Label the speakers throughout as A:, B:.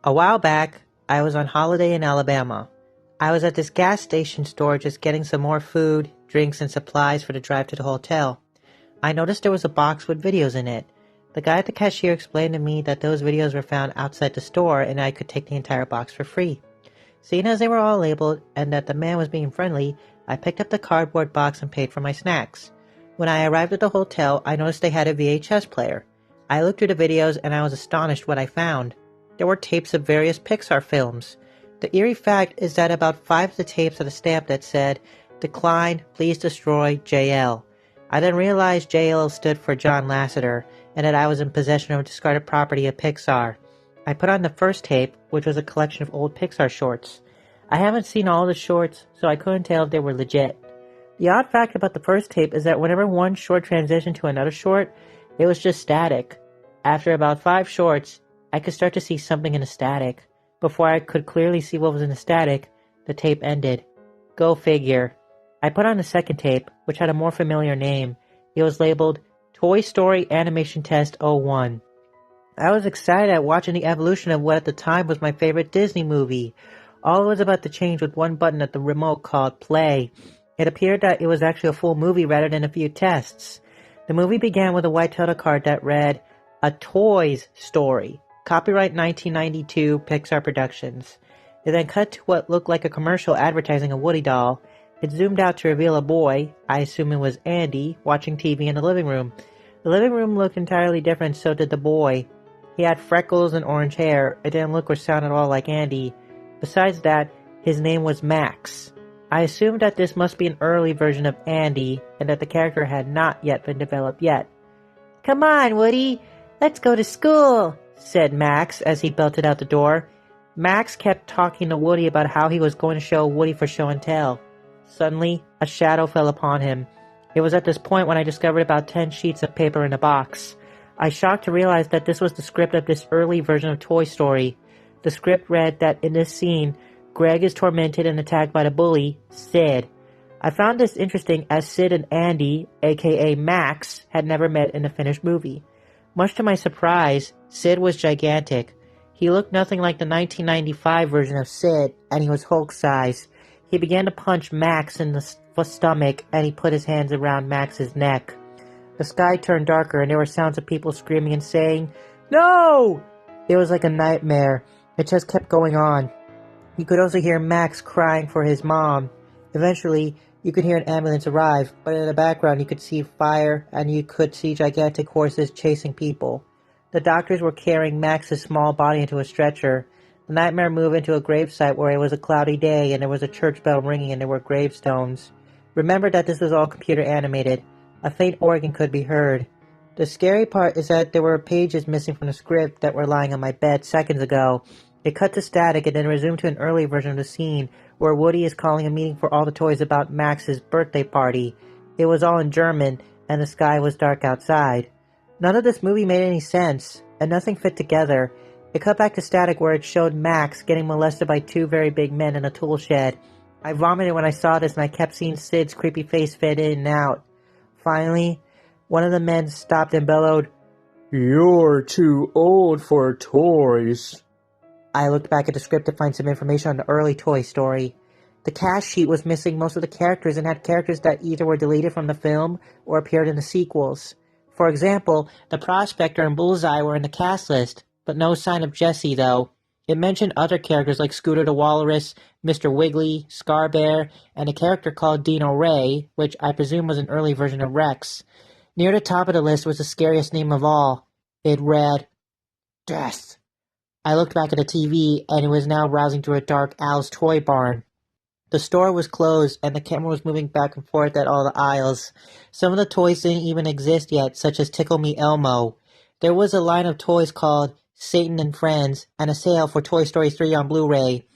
A: A while back, I was on holiday in Alabama. I was at this gas station store just getting some more food, drinks, and supplies for the drive to the hotel. I noticed there was a box with videos in it. The guy at the cashier explained to me that those videos were found outside the store and I could take the entire box for free. Seeing as they were all labeled and that the man was being friendly, I picked up the cardboard box and paid for my snacks. When I arrived at the hotel, I noticed they had a VHS player. I looked through the videos and I was astonished what I found. There were tapes of various Pixar films. The eerie fact is that about 5 of the tapes had a stamp that said, "Decline, please destroy JL." I then realized JL stood for John Lasseter, and that I was in possession of discarded property of Pixar. I put on the first tape, which was a collection of old Pixar shorts. I haven't seen all the shorts, so I couldn't tell if they were legit. The odd fact about the first tape is that whenever one short transitioned to another short, it was just static. After about 5 shorts, I could start to see something in the static. Before I could clearly see what was in the static, the tape ended. Go figure. I put on the second tape, which had a more familiar name. It was labeled Toy Story Animation Test 01. I was excited at watching the evolution of what at the time was my favorite Disney movie. All was about to change with one button at the remote called play. It appeared that it was actually a full movie rather than a few tests. The movie began with a white title card that read, A Toy's Story. Copyright 1992 Pixar Productions. It then cut to what looked like a commercial advertising a Woody doll. It zoomed out to reveal a boy, I assume it was Andy, watching TV in the living room. The living room looked entirely different, so did the boy. He had freckles and orange hair. It didn't look or sound at all like Andy. Besides that, his name was Max. I assumed that this must be an early version of Andy, and that the character had not yet been developed yet. "Come on, Woody, let's go to school," said Max as he belted out the door. Max kept talking to Woody about how he was going to show Woody for show and tell. Suddenly, a shadow fell upon him. It was at this point when I discovered about 10 sheets of paper in a box. I shocked to realize that this was the script of this early version of Toy Story. The script read that in this scene, Greg is tormented and attacked by the bully, Sid. I found this interesting as Sid and Andy, aka Max, had never met in the finished movie. Much to my surprise, Sid was gigantic. He looked nothing like the 1995 version of Sid, and he was Hulk-sized. He began to punch Max in the stomach, and he put his hands around Max's neck. The sky turned darker, and there were sounds of people screaming and saying, "No!" It was like a nightmare. It just kept going on. You could also hear Max crying for his mom. Eventually, you could hear an ambulance arrive, but in the background you could see fire and you could see gigantic horses chasing people. The doctors were carrying Max's small body into a stretcher. The nightmare moved into a gravesite where it was a cloudy day and there was a church bell ringing and there were gravestones. Remember that this was all computer animated. A faint organ could be heard. The scary part is that there were pages missing from the script that were lying on my bed seconds ago. It cut to static and then resumed to an early version of the scene where Woody is calling a meeting for all the toys about Max's birthday party. It was all in German, and the sky was dark outside. None of this movie made any sense, and nothing fit together. It cut back to static where it showed Max getting molested by 2 very big men in a tool shed. I vomited when I saw this, and I kept seeing Sid's creepy face fade in and out. Finally, one of the men stopped and bellowed, "You're too old for toys." I looked back at the script to find some information on the early Toy Story. The cast sheet was missing most of the characters and had characters that either were deleted from the film or appeared in the sequels. For example, the Prospector and Bullseye were in the cast list, but no sign of Jessie though. It mentioned other characters like Scooter the Walrus, Mr. Wiggly, Scar Bear, and a character called Dino Ray, which I presume was an early version of Rex. Near the top of the list was the scariest name of all. It read, Death. I looked back at the TV, and it was now browsing through a dark Al's Toy Barn. The store was closed, and the camera was moving back and forth at all the aisles. Some of the toys didn't even exist yet, such as Tickle Me Elmo. There was a line of toys called Satan and Friends, and a sale for Toy Story 3 on Blu-ray.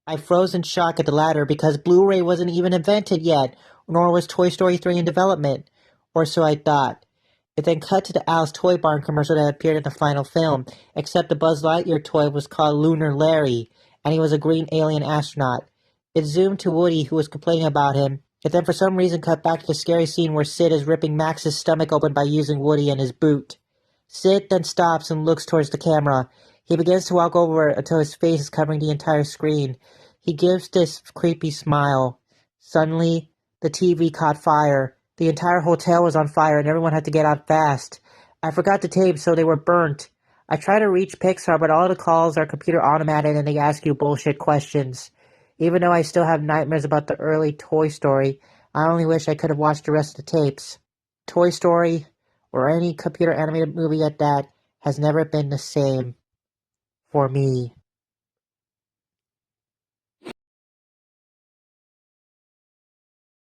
A: I froze in shock at the latter because Blu-ray wasn't even invented yet, nor was Toy Story 3 in development. Or so I thought. It then cut to the Al's Toy Barn commercial that appeared in the final film, except the Buzz Lightyear toy was called Lunar Larry, and he was a green alien astronaut. It zoomed to Woody, who was complaining about him. It then for some reason cut back to the scary scene where Sid is ripping Max's stomach open by using Woody and his boot. Sid then stops and looks towards the camera. He begins to walk over until his face is covering the entire screen. He gives this creepy smile. Suddenly, the TV caught fire. The entire hotel was on fire and everyone had to get out fast. I forgot the tapes, so they were burnt. I try to reach Pixar, but all the calls are computer automated and they ask you bullshit questions. Even though I still have nightmares about the early Toy Story, I only wish I could have watched the rest of the tapes. Toy Story, or any computer animated movie at that, has never been the same for me.